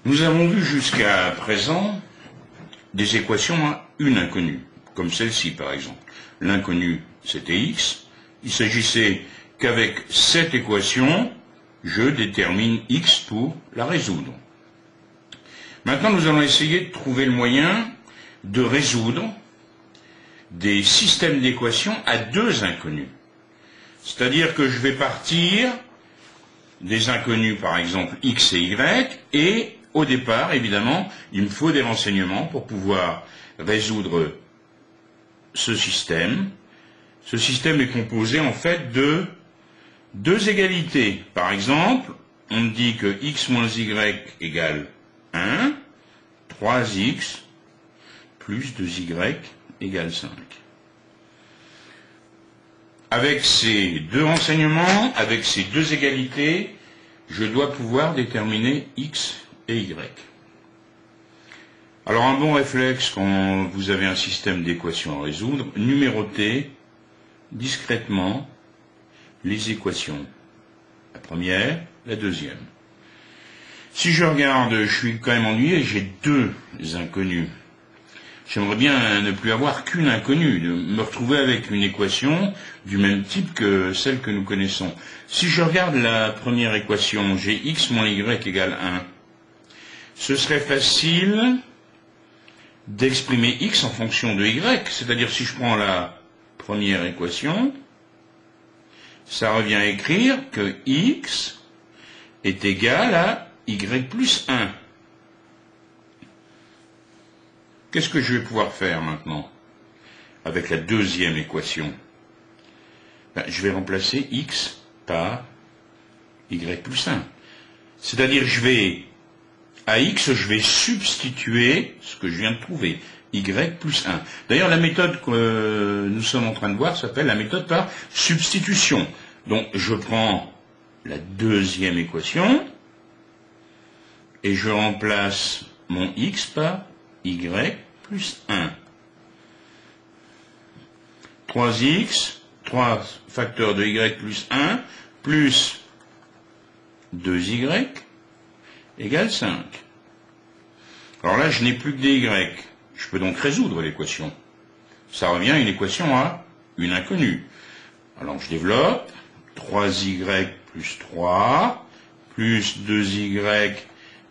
Nous avons vu jusqu'à présent des équations à une inconnue, comme celle-ci par exemple. L'inconnu, c'était x. Il s'agissait qu'avec cette équation, je détermine x pour la résoudre. Maintenant, nous allons essayer de trouver le moyen de résoudre des systèmes d'équations à deux inconnus. C'est-à-dire que je vais partir des inconnus, par exemple, x et y, et au départ, évidemment, il me faut des renseignements pour pouvoir résoudre ce système. Ce système est composé, en fait, de deux égalités. Par exemple, on me dit que x moins y égale 1, 3x plus 2y égale 5. Avec ces deux renseignements, avec ces deux égalités, je dois pouvoir déterminer x et y. Alors un bon réflexe quand vous avez un système d'équations à résoudre, numérotez discrètement les équations. La première, la deuxième. Si je regarde, je suis quand même ennuyé, j'ai deux inconnus. J'aimerais bien ne plus avoir qu'une inconnue, de me retrouver avec une équation du même type que celle que nous connaissons. Si je regarde la première équation, j'ai x moins y égale 1, ce serait facile d'exprimer x en fonction de y, c'est-à-dire si je prends la première équation, ça revient à écrire que x est égal à y plus 1. Qu'est-ce que je vais pouvoir faire maintenant avec la deuxième équation? Je vais remplacer x par y plus 1. C'est-à-dire à x, je vais substituer ce que je viens de trouver, y plus 1. D'ailleurs, la méthode que nous sommes en train de voir s'appelle la méthode par substitution. Donc, je prends la deuxième équation et je remplace mon x par y plus 1. 3x, 3 facteurs de y plus 1, plus 2y, égale 5. Alors là, je n'ai plus que des y. Je peux donc résoudre l'équation. Ça revient à une équation à une inconnue. Alors je développe. 3y plus 3, plus 2y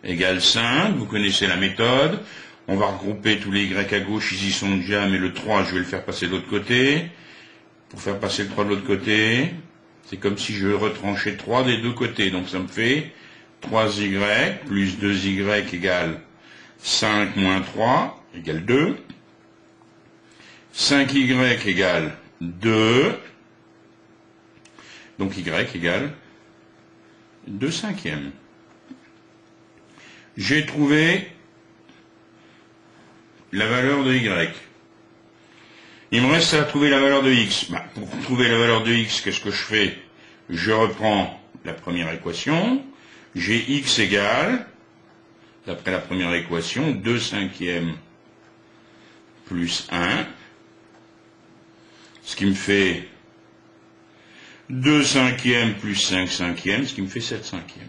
égale 5. Vous connaissez la méthode. On va regrouper tous les y à gauche, ils y sont déjà, mais le 3, je vais le faire passer de l'autre côté. Pour faire passer le 3 de l'autre côté, c'est comme si je retranchais 3 des deux côtés. Donc ça me fait 3y plus 2y égale 5 moins 3 égale 2. 5y égale 2. Donc y égale 2 cinquièmes. J'ai trouvé la valeur de y. Il me reste à trouver la valeur de x. Pour trouver la valeur de x, qu'est-ce que je fais? Je reprends la première équation. J'ai x égale, d'après la première équation, 2 cinquièmes plus 1, ce qui me fait 2 cinquièmes plus 5 cinquièmes, ce qui me fait 7 cinquièmes.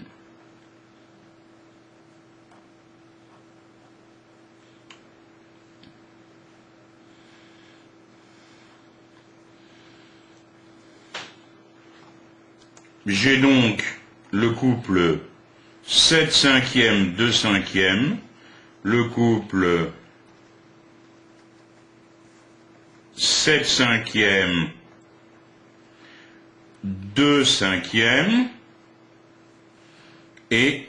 J'ai donc le couple 7 cinquièmes, 2 cinquièmes, le couple 7 cinquièmes, 2 cinquièmes, et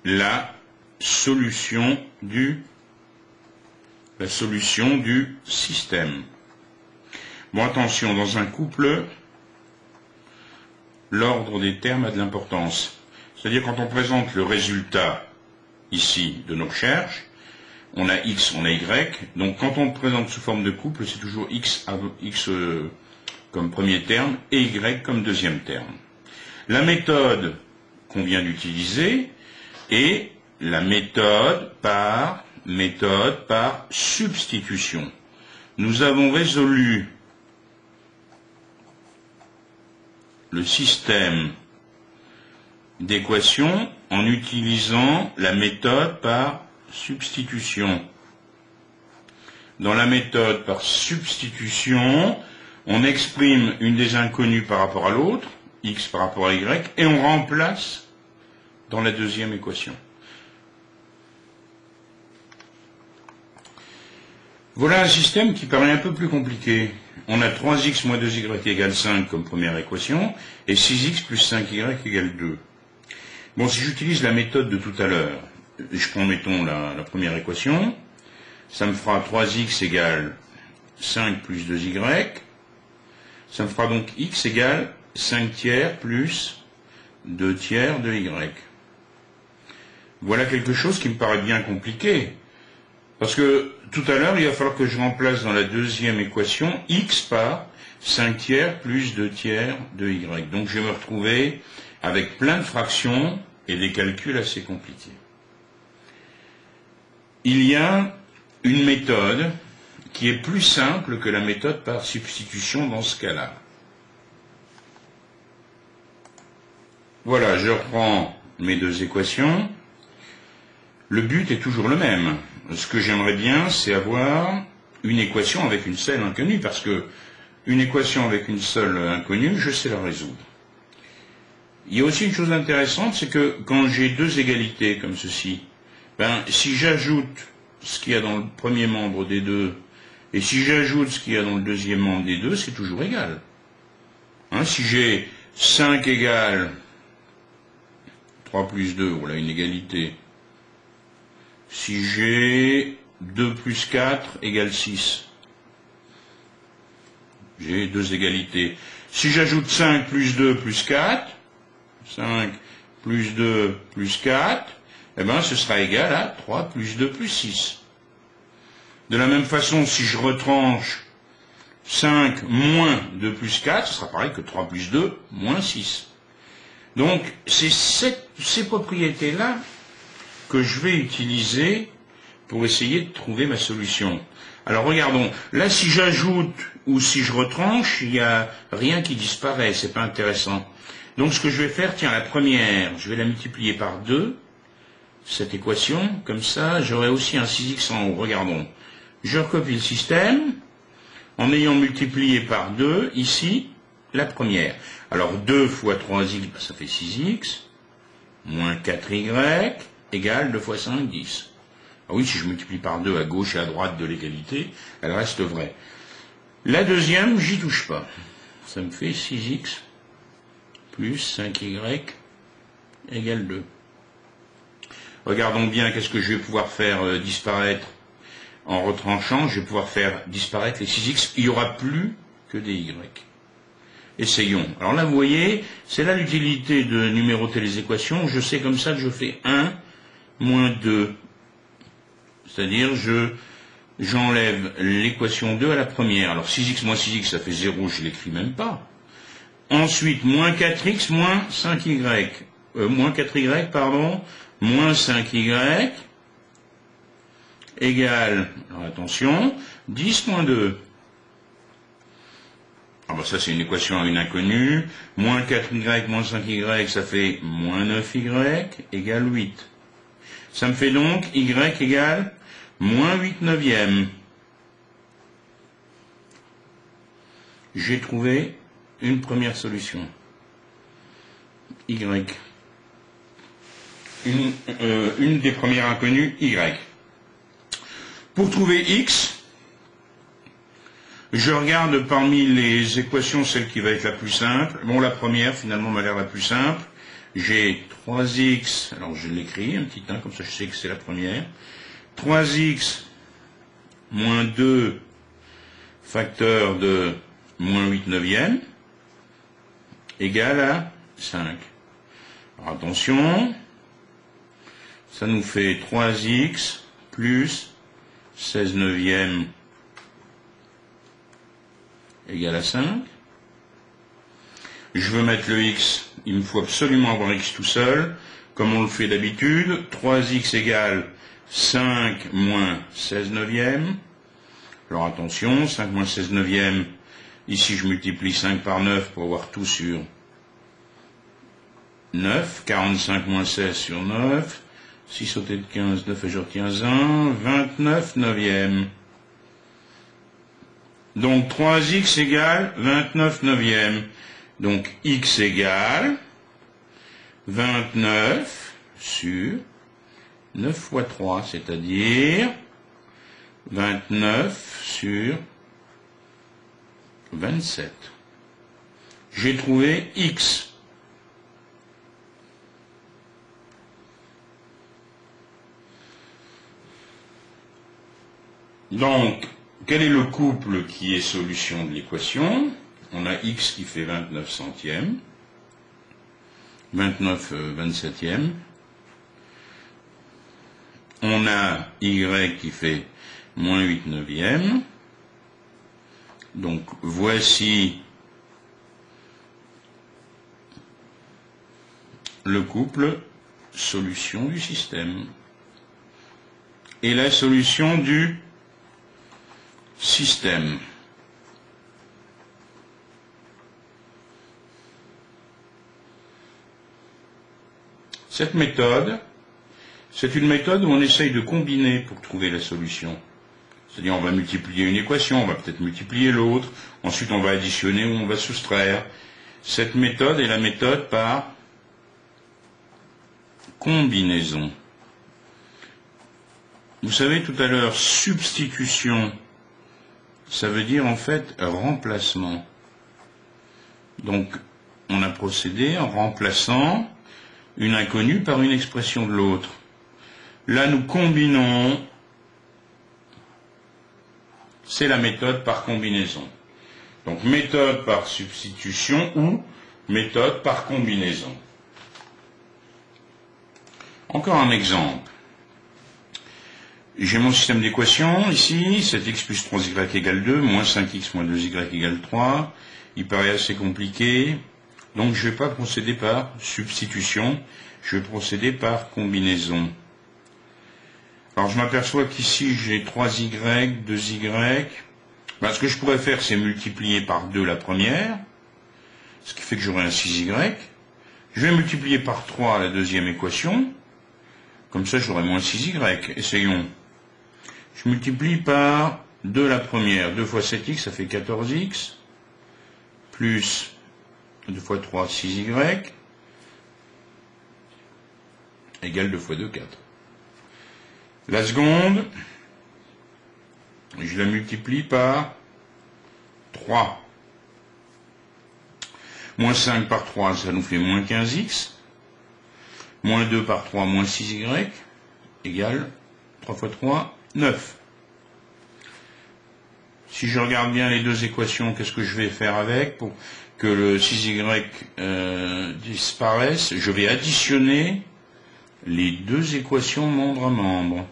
la solution du système. Bon, attention, dans un couple, l'ordre des termes a de l'importance. C'est-à-dire quand on présente le résultat ici de nos recherches, on a x, on a y, donc quand on le présente sous forme de couple, c'est toujours x comme premier terme et y comme deuxième terme. La méthode qu'on vient d'utiliser est la méthode par substitution. Nous avons résolu le système d'équation en utilisant la méthode par substitution. Dans la méthode par substitution, on exprime une des inconnues par rapport à l'autre, x par rapport à y, et on remplace dans la deuxième équation. Voilà un système qui paraît un peu plus compliqué. On a 3x moins 2y égale 5 comme première équation, et 6x plus 5y égale 2. Bon, si j'utilise la méthode de tout à l'heure, je prends, mettons, la première équation, ça me fera 3x égale 5 plus 2y, ça me fera donc x égale 5 tiers plus 2 tiers de y. Voilà quelque chose qui me paraît bien compliqué, parce que tout à l'heure, il va falloir que je remplace dans la deuxième équation x par 5 tiers plus 2 tiers de y. Donc je vais me retrouver avec plein de fractions et des calculs assez compliqués. Il y a une méthode qui est plus simple que la méthode par substitution dans ce cas-là. Voilà, je reprends mes deux équations. Le but est toujours le même. Ce que j'aimerais bien, c'est avoir une équation avec une seule inconnue, parce que une équation avec une seule inconnue, je sais la résoudre. Il y a aussi une chose intéressante, c'est que quand j'ai deux égalités comme ceci, si j'ajoute ce qu'il y a dans le premier membre des deux, et si j'ajoute ce qu'il y a dans le deuxième membre des deux, c'est toujours égal. Si j'ai 5 égale 3 plus 2, voilà une égalité. Si j'ai 2 plus 4 égale 6, j'ai deux égalités. Si j'ajoute 5 plus 2 plus 4, 5 plus 2 plus 4, ce sera égal à 3 plus 2 plus 6. De la même façon, si je retranche 5 moins 2 plus 4, ce sera pareil que 3 plus 2 moins 6. Donc, c'est ces propriétés-là que je vais utiliser pour essayer de trouver ma solution. Alors regardons, là si j'ajoute ou si je retranche, il n'y a rien qui disparaît, c'est pas intéressant. Donc ce que je vais faire, tiens, la première, je vais la multiplier par 2, cette équation, comme ça, j'aurai aussi un 6x en haut. Regardons, je recopie le système, en ayant multiplié par 2, ici, la première. Alors 2 fois 3x, ça fait 6x, moins 4y, égale 2 fois 5, 10. Ah oui, si je multiplie par 2 à gauche et à droite de l'égalité, elle reste vraie. La deuxième, j'y touche pas. Ça me fait 6x plus 5y égale 2. Regardons bien qu'est-ce que je vais pouvoir faire disparaître en retranchant. Je vais pouvoir faire disparaître les 6x. Il n'y aura plus que des y. Essayons. Alors là, vous voyez, c'est là l'utilité de numéroter les équations. Je sais comme ça que je fais 1 moins 2. C'est-à-dire, j'enlève l'équation 2 à la première. Alors 6x moins 6x, ça fait 0, je ne l'écris même pas. Ensuite, moins 4x moins 5y. Moins 4y, pardon, moins 5y égale, alors attention, 10 moins 2. Ça c'est une équation à une inconnue. Moins 4y moins 5y, ça fait moins 9y égale 8. Ça me fait donc y égale moins 8 neuvièmes. J'ai trouvé une première solution. Y. Une des premières inconnues, y. Pour trouver x, je regarde parmi les équations celle qui va être la plus simple. Bon, la première, finalement, m'a l'air la plus simple. J'ai 3x, alors je l'écris, un petit 1, comme ça je sais que c'est la première. 3x moins 2 facteur de moins 8 neuvièmes égale à 5. Alors attention, ça nous fait 3x plus 16 neuvièmes égale à 5. Je veux mettre le x, il me faut absolument avoir x tout seul, comme on le fait d'habitude. 3x égale 5 moins 16 neuvièmes. Alors attention, 5 moins 16 neuvièmes, ici je multiplie 5 par 9 pour avoir tout sur 9, 45 moins 16 sur 9, 6 sauté de 15, 9 et je retiens 1, 29 neuvième. Donc 3x égale 29 neuvième. Donc x égale 29 sur 9 fois 3, c'est-à-dire 29 sur 27. J'ai trouvé x. Donc, quel est le couple qui est solution de l'équation? On a x qui fait 29 centièmes, 29 27e. On a y qui fait moins 8 neuvième. Donc, voici le couple solution du système. Et la solution du système. Cette méthode, c'est une méthode où on essaye de combiner pour trouver la solution. C'est-à-dire on va multiplier une équation, on va peut-être multiplier l'autre, ensuite on va additionner ou on va soustraire. Cette méthode est la méthode par combinaison. Vous savez, tout à l'heure, substitution, ça veut dire en fait remplacement. Donc, on a procédé en remplaçant une inconnue par une expression de l'autre. Là, nous combinons, c'est la méthode par combinaison. Donc, méthode par substitution ou méthode par combinaison. Encore un exemple. J'ai mon système d'équations ici, 7x plus 3y égale 2, moins 5x moins 2y égale 3. Il paraît assez compliqué, donc je ne vais pas procéder par substitution, je vais procéder par combinaison. Alors je m'aperçois qu'ici j'ai 3y, 2y. Ce que je pourrais faire, c'est multiplier par 2 la première, ce qui fait que j'aurai un 6y. Je vais multiplier par 3 la deuxième équation, comme ça j'aurai moins 6y. Essayons. Je multiplie par 2 la première. 2 fois 7x, ça fait 14x. Plus 2 fois 3, 6y. Égale 2 fois 2, 4. La seconde, je la multiplie par 3. Moins 5 par 3, ça nous fait moins 15x. Moins 2 par 3, moins 6y. Égale 3 fois 3, 9. Si je regarde bien les deux équations, qu'est-ce que je vais faire avec pour que le 6y disparaisse? Je vais additionner les deux équations membre à membre.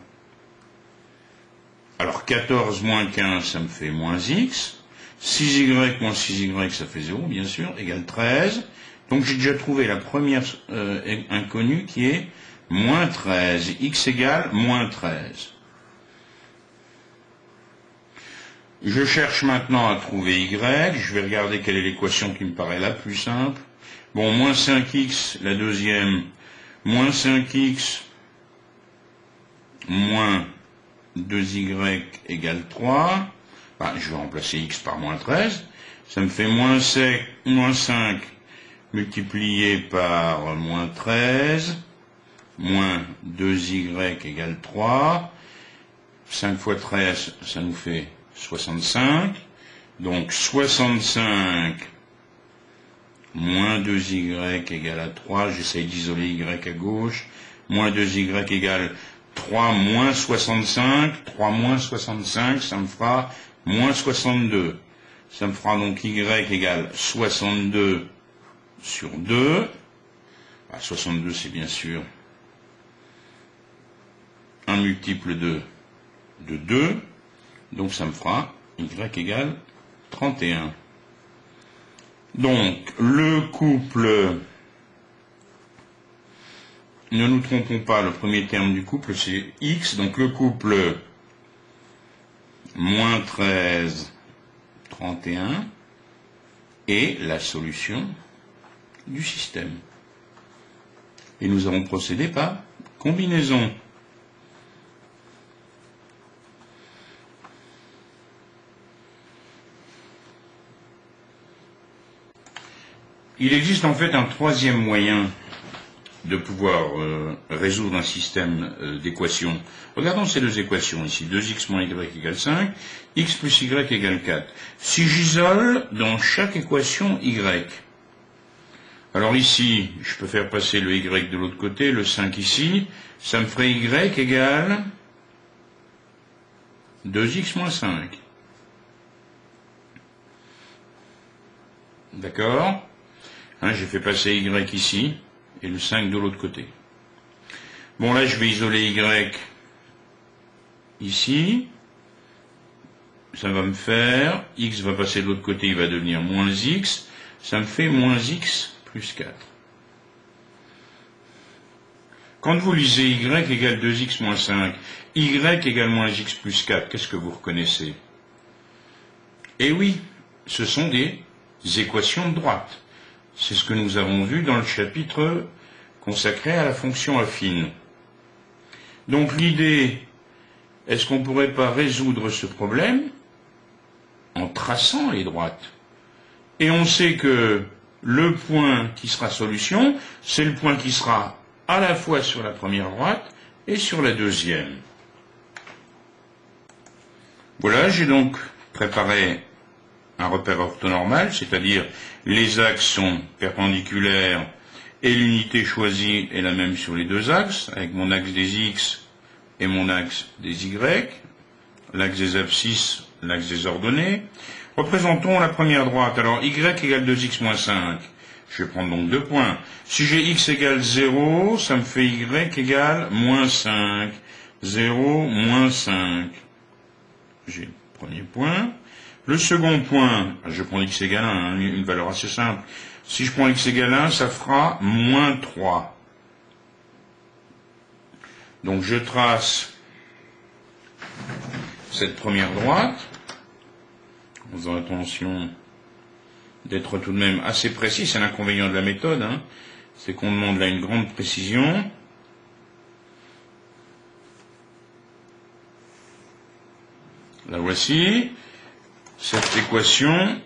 Alors 14 moins 15, ça me fait moins x. 6y moins 6y, ça fait 0, bien sûr, égale 13. Donc j'ai déjà trouvé la première inconnue qui est moins 13. X égale moins 13. Je cherche maintenant à trouver y. Je vais regarder quelle est l'équation qui me paraît la plus simple. Bon, moins 5x, la deuxième. Moins 5x moins 2y égale 3. Je vais remplacer x par moins 13. Ça me fait moins 5 multiplié par moins 13, moins 2y égale 3. 5 fois 13, ça nous fait 65. Donc 65 moins 2y égale à 3. J'essaye d'isoler y à gauche. Moins 2y égale 3 moins 65. 3 moins 65, ça me fera moins 62. Ça me fera donc y égale 62 sur 2. 62, c'est bien sûr un multiple de 2. Donc ça me fera y égale 31. Donc le couple, ne nous trompons pas, le premier terme du couple c'est x. Donc le couple moins 13, 31 est la solution du système. et nous avons procédé par combinaison. Il existe en fait un troisième moyen de pouvoir résoudre un système d'équations. Regardons ces deux équations ici, 2x moins y égale 5, x plus y égale 4. Si j'isole dans chaque équation y, alors ici, je peux faire passer le y de l'autre côté, le 5 ici, ça me ferait y égale 2x moins 5. D'accord ? Hein, j'ai fait passer y ici, et le 5 de l'autre côté. Bon, là, je vais isoler y ici. Ça va me faire, x va passer de l'autre côté, il va devenir moins x. Ça me fait moins x plus 4. Quand vous lisez y égale 2x moins 5, y égale moins x plus 4, qu'est-ce que vous reconnaissez? Eh oui, ce sont des équations de droite. C'est ce que nous avons vu dans le chapitre consacré à la fonction affine. Donc l'idée, est-ce qu'on ne pourrait pas résoudre ce problème en traçant les droites? Et on sait que le point qui sera solution, c'est le point qui sera à la fois sur la première droite et sur la deuxième. Voilà, j'ai donc préparé un repère orthonormal, c'est-à-dire les axes sont perpendiculaires et l'unité choisie est la même sur les deux axes, avec mon axe des x et mon axe des y, l'axe des abscisses, l'axe des ordonnées. Représentons la première droite. Alors, y égale 2x moins 5. Je vais prendre donc 2 points. Si j'ai x égale 0, ça me fait y égale moins 5. 0, moins 5. J'ai le premier point. Le second point, je prends x égale 1, une valeur assez simple. Si je prends x égale 1, ça fera moins 3. Donc je trace cette première droite, en faisant attention d'être tout de même assez précis. C'est l'inconvénient de la méthode, hein. C'est qu'on demande là une grande précision. La voici. Cette équation,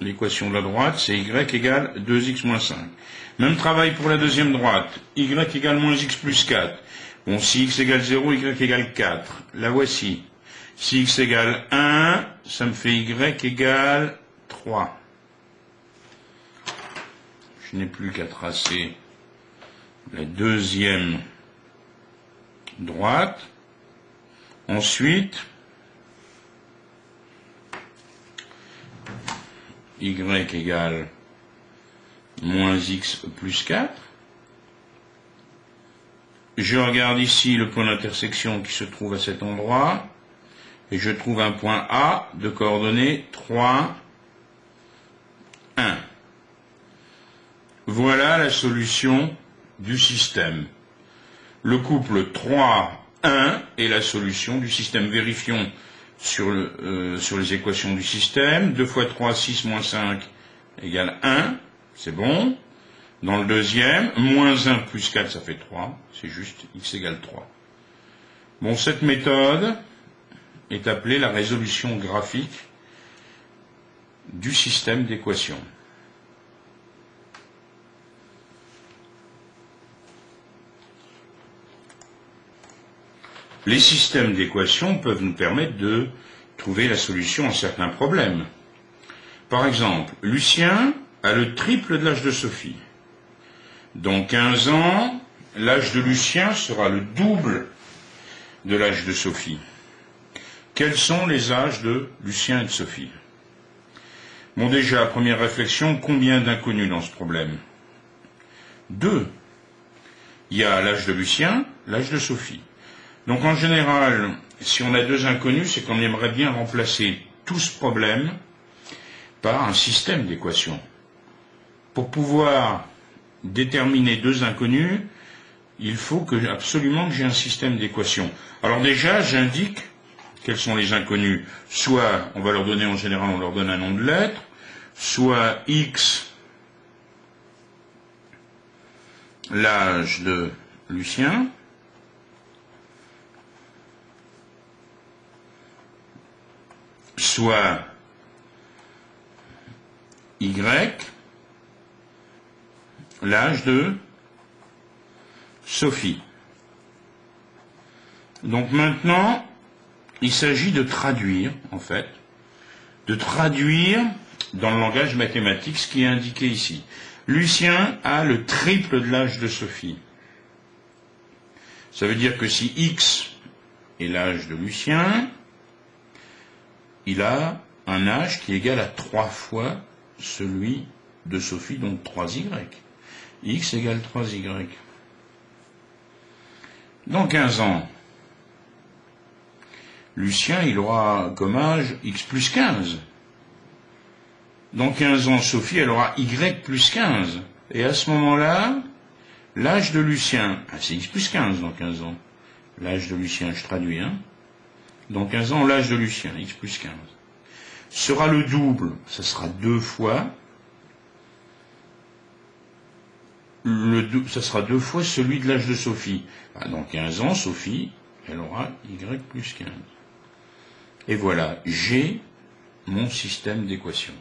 l'équation de la droite, c'est y égale 2x moins 5. Même travail pour la deuxième droite. Y égale moins x plus 4. Bon, si x égale 0, y égale 4. La voici. Si x égale 1, ça me fait y égale 3. Je n'ai plus qu'à tracer la deuxième droite. Ensuite, y égale moins x plus 4. Je regarde ici le point d'intersection qui se trouve à cet endroit, et je trouve un point A de coordonnées 3, 1. Voilà la solution du système. Le couple 3, 1 est la solution du système. Vérifions sur les équations du système. 2 fois 3, 6 moins 5 égale 1. C'est bon. Dans le deuxième, moins 1 plus 4, ça fait 3. C'est juste x égale 3. Bon, cette méthode est appelée la résolution graphique du système d'équations. Les systèmes d'équations peuvent nous permettre de trouver la solution à certains problèmes. Par exemple, Lucien a le triple de l'âge de Sophie. Dans 15 ans, l'âge de Lucien sera le double de l'âge de Sophie. Quels sont les âges de Lucien et de Sophie? Bon, déjà, première réflexion, combien d'inconnus dans ce problème? 2. Il y a l'âge de Lucien, l'âge de Sophie. Donc en général, si on a 2 inconnus, c'est qu'on aimerait bien remplacer tout ce problème par un système d'équations. Pour pouvoir déterminer 2 inconnus, il faut absolument que j'ai un système d'équations. Alors déjà, j'indique quels sont les inconnus. Soit, on va leur donner, en général, on leur donne un nom de lettre, soit x l'âge de Lucien soit Y, l'âge de Sophie. Donc maintenant, il s'agit de traduire, en fait, dans le langage mathématique ce qui est indiqué ici. Lucien a le triple de l'âge de Sophie. Ça veut dire que si X est l'âge de Lucien, il a un âge qui est égal à 3 fois celui de Sophie, donc 3Y. X égale 3Y. Dans 15 ans, Lucien, il aura comme âge X plus 15. Dans 15 ans, Sophie, elle aura Y plus 15. Et à ce moment-là, l'âge de Lucien, c'est X plus 15 dans 15 ans. L'âge de Lucien, je traduis, hein. Dans 15 ans, l'âge de Lucien, X plus 15, sera le double, ça sera 2 fois. Ça sera 2 fois celui de l'âge de Sophie. Dans 15 ans, Sophie, elle aura Y plus 15. Et voilà, j'ai mon système d'équations.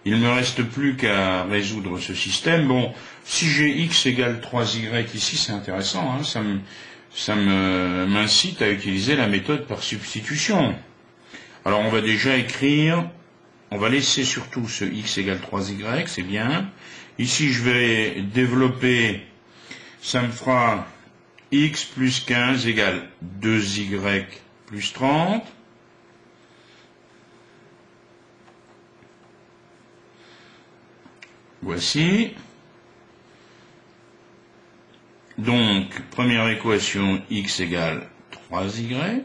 Il ne me reste plus qu'à résoudre ce système. Bon, si j'ai X égale 3Y ici, c'est intéressant, hein, ça m'incite à utiliser la méthode par substitution. Alors on va déjà écrire, on va laisser surtout ce X égale 3Y, c'est bien. Ici je vais développer, ça me fera X plus 15 égale 2Y plus 30. Voici. Donc, première équation, X égale 3Y.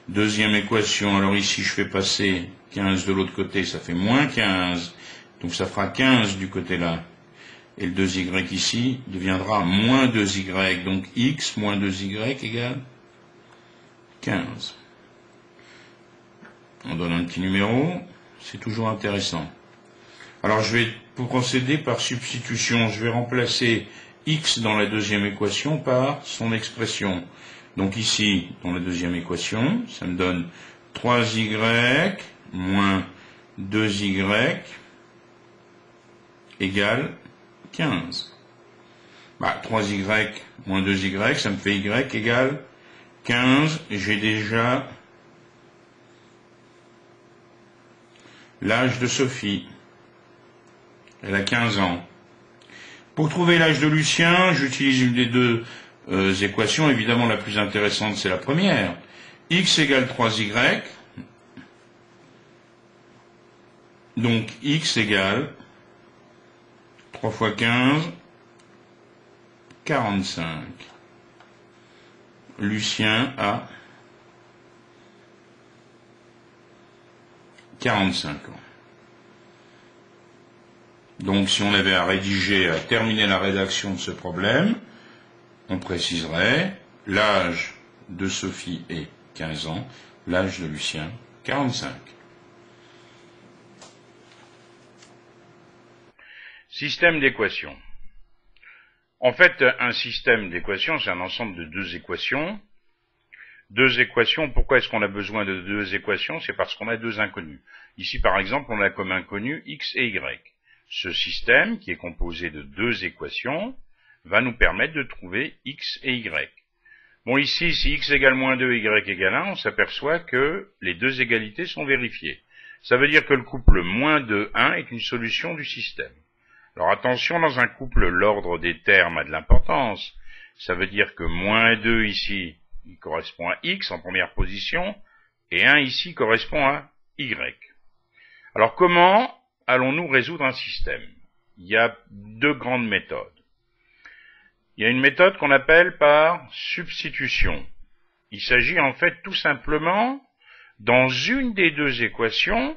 Deuxième équation, alors ici je fais passer 15 de l'autre côté, ça fait moins 15. Donc ça fera 15 du côté-là. Et le 2Y ici deviendra moins 2Y. Donc X moins 2Y égale 15. On donne un petit numéro, c'est toujours intéressant. Alors je vais procéder par substitution. Je vais remplacer X dans la deuxième équation par son expression. Donc ici, dans la deuxième équation, ça me donne 3Y moins 2Y égale 15. 3Y moins 2Y, ça me fait Y égale 15. Et j'ai déjà l'âge de Sophie. Elle a 15 ans. Pour trouver l'âge de Lucien, j'utilise une des deux équations. Évidemment, la plus intéressante, c'est la première. X égale 3Y. Donc, X égale 3 fois 15, 45. Lucien a 45 ans. Donc, si on avait à rédiger, à terminer la rédaction de ce problème, on préciserait l'âge de Sophie est 15 ans, l'âge de Lucien, 45. Système d'équations. En fait, un système d'équations, c'est un ensemble de deux équations. Deux équations, pourquoi est-ce qu'on a besoin de deux équations? C'est parce qu'on a deux inconnus. Ici, par exemple, on a comme inconnus x et y. Ce système, qui est composé de deux équations, va nous permettre de trouver x et y. Bon, ici, si x égale moins 2, y égale 1, on s'aperçoit que les deux égalités sont vérifiées. Ça veut dire que le couple moins 2, 1 est une solution du système. Alors attention, dans un couple, l'ordre des termes a de l'importance. Ça veut dire que moins 2 ici, il correspond à x en première position, et 1 ici correspond à y. Alors comment allons-nous résoudre un système? Il y a deux grandes méthodes. Il y a une méthode qu'on appelle par substitution. Il s'agit en fait tout simplement, dans une des deux équations,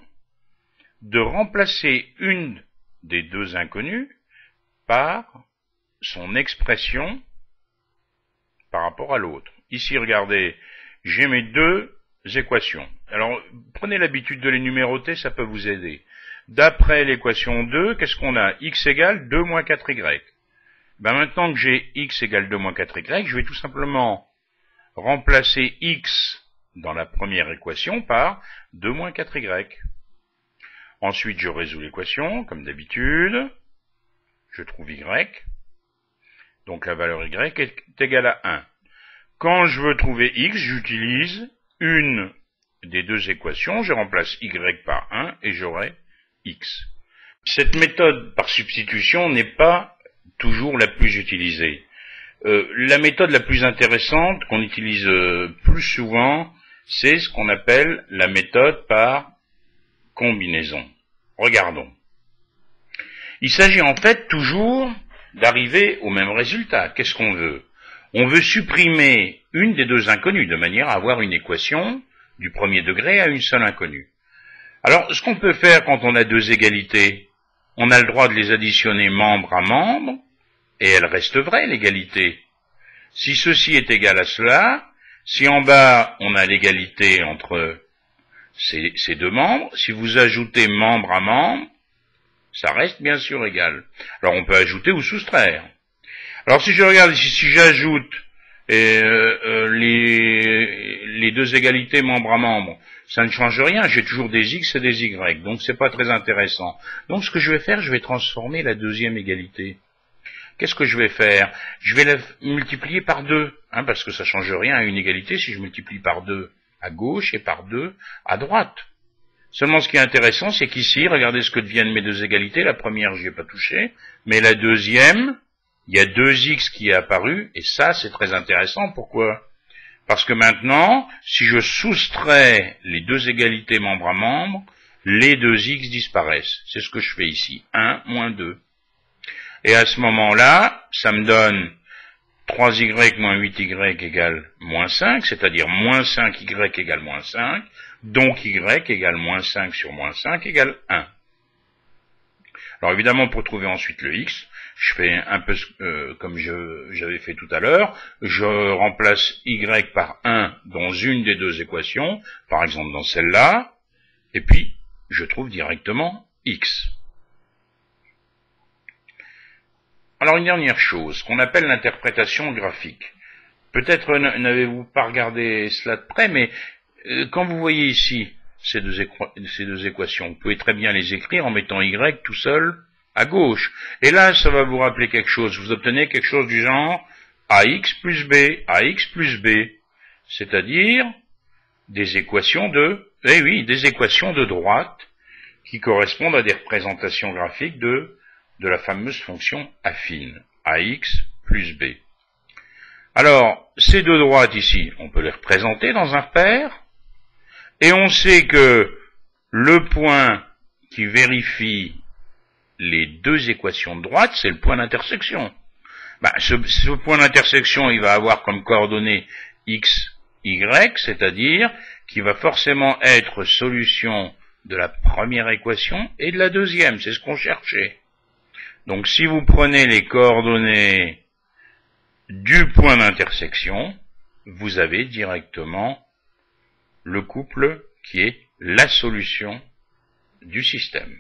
de remplacer une des deux inconnues par son expression par rapport à l'autre. Ici, regardez, j'ai mes deux équations. Alors, prenez l'habitude de les numéroter, ça peut vous aider. D'après l'équation 2, qu'est-ce qu'on a? X égale 2 moins 4y. Ben maintenant que j'ai x égale 2 moins 4y, je vais tout simplement remplacer x dans la première équation par 2 moins 4y. Ensuite, je résous l'équation, comme d'habitude. Je trouve y. Donc la valeur y est égale à 1. Quand je veux trouver x, j'utilise une des deux équations. Je remplace y par 1 et j'aurai x. Cette méthode par substitution n'est pas toujours la plus utilisée. La méthode la plus intéressante qu'on utilise plus souvent, c'est ce qu'on appelle la méthode par combinaison. Regardons. Il s'agit en fait toujours d'arriver au même résultat. Qu'est-ce qu'on veut? On veut supprimer une des deux inconnues, de manière à avoir une équation du premier degré à une seule inconnue. Alors, ce qu'on peut faire quand on a deux égalités, on a le droit de les additionner membre à membre, et elle reste vraie, l'égalité. Si ceci est égal à cela, si en bas on a l'égalité entre ces deux membres, si vous ajoutez membre à membre, ça reste bien sûr égal. Alors on peut ajouter ou soustraire. Alors si je regarde ici, si j'ajoute les deux égalités membre à membre, ça ne change rien, j'ai toujours des x et des y, donc c'est pas très intéressant. Donc ce que je vais faire, je vais transformer la deuxième égalité. Qu'est-ce que je vais faire? Je vais la multiplier par 2, parce que ça change rien à une égalité si je multiplie par 2 à gauche et par 2 à droite. Seulement ce qui est intéressant, c'est qu'ici, regardez ce que deviennent mes deux égalités. La première, je n'y ai pas touché, mais la deuxième, il y a 2x qui est apparu, et ça, c'est très intéressant. Pourquoi? Parce que maintenant, si je soustrais les deux égalités membre à membre, les deux x disparaissent. C'est ce que je fais ici, 1 moins 2. Et à ce moment-là, ça me donne 3y moins 8y égale moins 5, c'est-à-dire moins 5y égale moins 5, donc y égale moins 5 sur moins 5 égale 1. Alors évidemment, pour trouver ensuite le x, je fais un peu comme j'avais fait tout à l'heure, je remplace y par 1 dans une des deux équations, par exemple dans celle-là, et puis je trouve directement x. Alors une dernière chose, qu'on appelle l'interprétation graphique. Peut-être n'avez-vous pas regardé cela de près, mais quand vous voyez ici ces deux équations, vous pouvez très bien les écrire en mettant y tout seul à gauche. Et là, ça va vous rappeler quelque chose. Vous obtenez quelque chose du genre ax plus b, c'est-à-dire des équations des équations de droite qui correspondent à des représentations graphiques de la fameuse fonction affine, ax plus b. Alors, ces deux droites ici, on peut les représenter dans un pair, et on sait que le point qui vérifie les deux équations de droite, c'est le point d'intersection. Ce point d'intersection, il va avoir comme coordonnées x, y, c'est-à-dire qu'il va forcément être solution de la première équation et de la deuxième, c'est ce qu'on cherchait. Donc si vous prenez les coordonnées du point d'intersection, vous avez directement le couple qui est la solution du système.